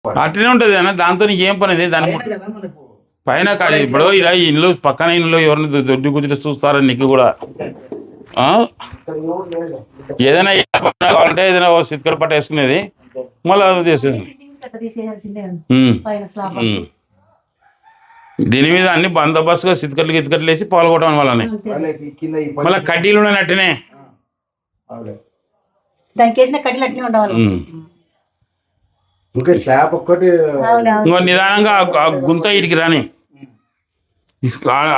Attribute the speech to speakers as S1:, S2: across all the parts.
S1: అట్లనే ఉంటుంది అన్న, దాంతో ఏం పని అది దాని పైన కాదు. ఇప్పుడు ఇలా ఇల్లు పక్కన ఇల్లు ఎవరిని దొడ్డి కూర్చుని చూస్తారని నీకు కూడా ఏదైనా కావాలంటే ఏదైనా సిత్కడ పట్ట వేసుకునేది మళ్ళీ చేసేది. దీని మీద అన్ని బందోబస్తుగా సిత్కట్లు గిత్కట్లు వేసి పాల్గొట్టడం వాళ్ళని మళ్ళీ కడ్డీలు ఉన్నట్టునే నిదానంగా ఆ గుంత ఇటుకి రాని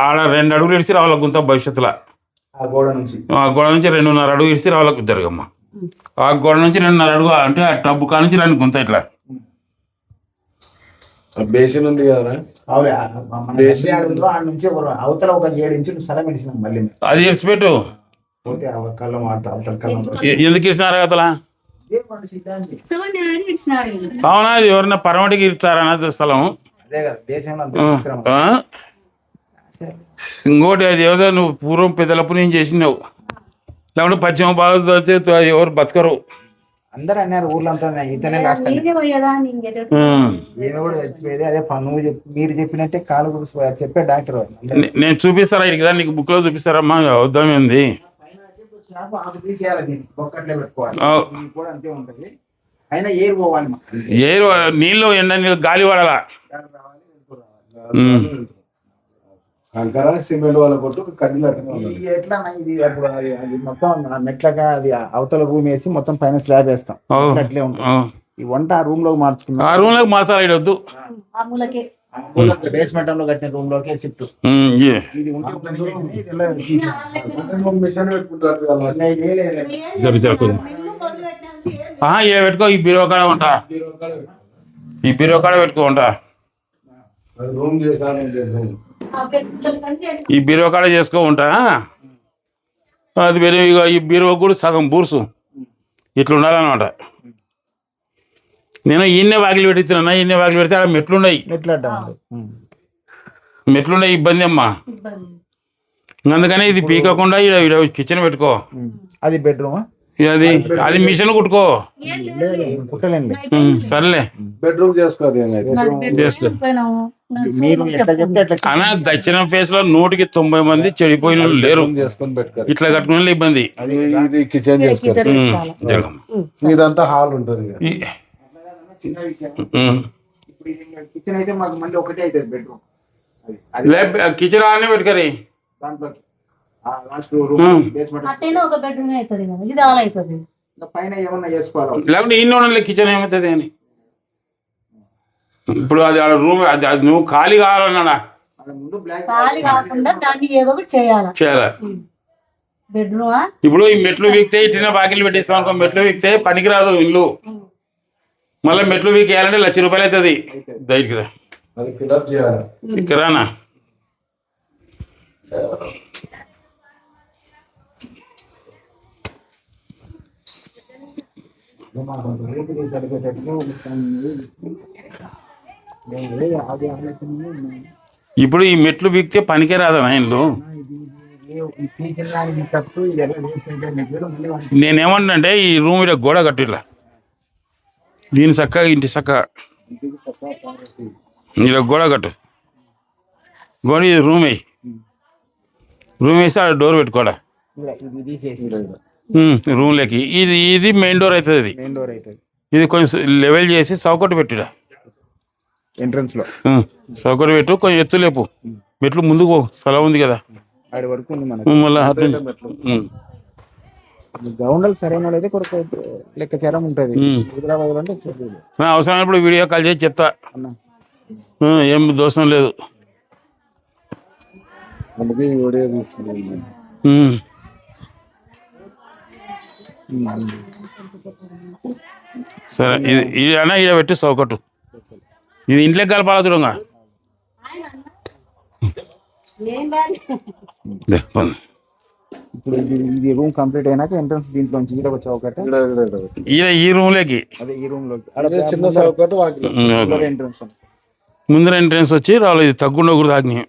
S1: ఆడ 2 అడుగులు ఇడిచి రావాల గుంత భవిష్యత్తులో. ఆ గోడ నుంచి 2.5 అడుగు ఇడిచి రావాల జరగమ్మ. ఆ గోడ నుంచి 2.5 అడుగు అంటే ఆ టబ్బు కా నుంచి రాని గుంత ఇట్లా
S2: బేసిన్ ఉంది కదా
S3: అవతల ఒక 7 ఇంచులు స్థలం ఇచ్చినాం. మళ్ళీ
S1: అది ఇడిచిపెట్టు. ఎందుకు ఇచ్చినారు అవతల? అవునా, అది ఎవరన్నా పరమటికి ఇచ్చారన్నది స్థలం. ఇంకోటి అది ఏదో నువ్వు పూర్వం పెద్దలప్పుడు నేను చేసినావు, లేకుంటే పశ్చిమ భారత ఎవరు బతకరు
S3: అందరూ అన్నారు ఊర్లంతా. ఇతనే లాస్ట్ అదే మీరు చెప్పినట్టే కాలు చెప్పే డాక్టర్.
S1: నేను చూపిస్తారా ఇక నీకు బుక్ లో చూపిస్తారమ్మా. అవుద్దాం ఏంది ఏరు నీళ్ళు ఎండ నీళ్ళు గాలి పడాలా.
S3: ఎట్లా ఇది అది మొత్తం మెట్లగా అది అవతల రూమ్ వేసి మొత్తం పైన స్లాబ్ వేస్తాం. అట్లే ఉంటుంది. ఈ వంట ఆ రూమ్ లోకి మార్చుకున్నాం.
S1: ఆ రూమ్ లోకి మార్చాలి. ఇడొద్దు
S3: బేస్మెంట్ లో కట్టిన రూమ్ లోకి షిఫ్ట్.
S1: పెట్టుకో. ఈ బీరో కాడ ఉంటా, ఈ బీరో కాడ పెట్టుకో ఉంటా. ఈ బీరో కాడ చేసుకో ఉంటా. అది వేరే. ఈ బీరో కూడా సగం బూర్సు ఇట్లా ఉండాలన్నమాట. నేను ఈయన్నే వాకిలి పెట్టిస్తున్నా. ఈయన్నే వాకిలి పెడితే అక్కడ మెట్లున్నాయి. మెట్లున్నాయి, ఇబ్బంది అమ్మా. అందుకని ఇది పీకకుండా ఇక్కడ కిచెన్ పెట్టుకో.
S3: అది బెడ్రూమా?
S1: అది మిషన్ కుట్టుకో. సర్లే
S2: బెడ్రూమ్ చేసుకో.
S1: అనా దక్షిణ ఫేస్ లో 190 మంది చెడిపోయిన లేరు. ఇట్లా కట్టుకునే ఇబ్బంది.
S2: కిచెన్ ఇదంతా హాల్ ఉంటుంది.
S3: కిచెన్ అయితే మాకు మళ్ళీ ఒకటే అవుతుంది బెడ్రూమ్.
S1: కిచెన్ ఆనే పెట్టుకరి.
S3: పైన ఏమన్నా చేసుకోవాలి.
S1: లేకుంటే ఇన్ని కిచెన్ ఏమవుతుంది అని. ఇప్పుడు అది రూమ్ అది నువ్వు ఖాళీ కావాలన్నాడా? చేయాలి. ఇప్పుడు ఈ మెట్లు వీక్తే ఇట్టిన బాకిలు పెట్టేస్తాం అనుకో. మెట్లు వీక్తే పనికిరాదు ఇల్లు. మళ్ళీ మెట్లు వీక్ వేయాలంటే 1,00,000 రూపాయలు అవుతుంది. దగ్గర ఇక్కరానా ఇప్పుడు ఈ మెట్లు బిగితే పనికే రాదా ఇల్లు. నేనేమంటే ఈ రూమ్ ఇక్కడ గోడ కట్టిలా, దీని చక్కగా ఇంటి చక్కగా ఇలా గోడ కట్టు. గోడ ఇది రూమ్ వేయి. రూమ్ వేసి ఆడ డోర్ పెట్టుకోడా రూమ్ లేకి. ఇది మెయిన్ డోర్ అవుతుంది. ఇది కొంచెం లెవెల్ చేసి చౌకట్టు పెట్టుడా.
S3: ఎంట్రన్స్ లో
S1: చౌకట్టు పెట్టు. కొంచెం ఎత్తు లేపు. మెట్లు ముందుకు పో, స్థలం ఉంది కదా.
S3: గ్రౌండ్ సరైన లెక్క చరం ఉంటుంది.
S1: అవసరమైనప్పుడు వీడియో కాల్ చేసి చెప్తా. ఏం దోషం లేదు. సరే ఇది అన్నా ఈడ పెట్టి చౌకట్టు. ఇది ఇంట్లోకి కలపాల చూడంగా.
S3: ఇప్పుడు ఇది రూమ్ కంప్లీట్ అయినాక ఎంట్రన్స్ దీంట్లో చౌకట్టు
S1: ఈ రూమ్ లోకి.
S3: అదే ఈ రూమ్ లోకి
S2: చిన్న చౌకట్టు
S3: ఎంట్రన్స్.
S1: ముందర ఎంట్రన్స్ వచ్చి రావాలి. ఇది తగ్గుండ కూడా తాగినాయి.